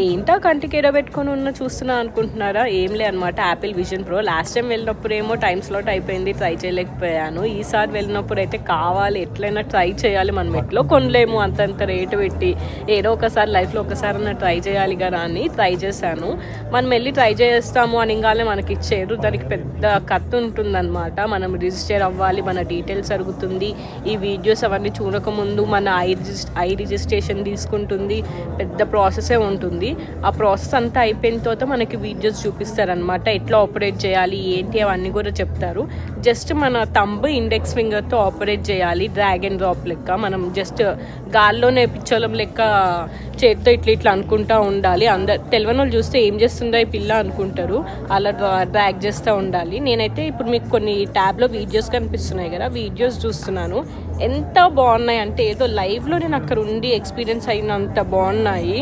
ఏంటో కంటికి ఎడబెట్టుకొని ఉన్న చూస్తున్నా అనుకుంటున్నారా? ఏం లే అనమాట, Apple vision pro. Last time వెళ్ళినప్పుడు ఏమో టైం స్లాట్ అయిపోయింది, ట్రై చేయలేకపోయాను. ఈసారి వెళ్ళినప్పుడు అయితే కావాలి, ఎట్లయినా ట్రై చేయాలి. మనం ఎట్లో కొనలేము అంతంత రేటు పెట్టి, ఏదో ఒకసారి లైఫ్లో ఒకసారి ట్రై చేయాలి కదా అని ట్రై చేశాను. మనం వెళ్ళి ట్రై చేస్తాము అనగానే మనకి ఇచ్చేరు. దానికి పెద్ద కత్తి ఉంటుందన్నమాట. మనం రిజిస్టర్ అవ్వాలి, మన డీటెయిల్స్ అడుగుతుంది. ఈ వీడియోస్ అవన్నీ చూడకముందు మన ఐ రిజిస్ట్రేషన్ తీసుకుంటుంది. పెద్ద ప్రాసెసే ఉంటుంది. ఆ ప్రాసెస్ అంతా అయిపోయిన తర్వాత మనకి వీడియోస్ చూపిస్తారనమాట, ఎట్లా ఆపరేట్ చేయాలి ఏంటి అవన్నీ కూడా చెప్తారు. జస్ట్ మన థంబ్ ఇండెక్స్ ఫింగర్తో ఆపరేట్ చేయాలి, డ్రాగ్ అండ్ డ్రాప్ లెక్క. మనం జస్ట్ గాల్లోనే పిచ్చోళం లెక్క చేతితో ఇట్లా అనుకుంటా ఉండాలి. తెలియని వాళ్ళు చూస్తే ఏం చేస్తుందో ఈ పిల్ల అనుకుంటారు. అలా డ్రాగ్ చేస్తూ ఉండాలి. నేనైతే ఇప్పుడు మీకు కొన్ని ట్యాబ్లో వీడియోస్ కనిపిస్తున్నాయి కదా, వీడియోస్ చూస్తున్నాను. ఎంత బాగున్నాయి అంటే ఏదో లైవ్లో నేను అక్కడ ఉండి ఎక్స్పీరియన్స్ అయినంత బాగున్నాయి.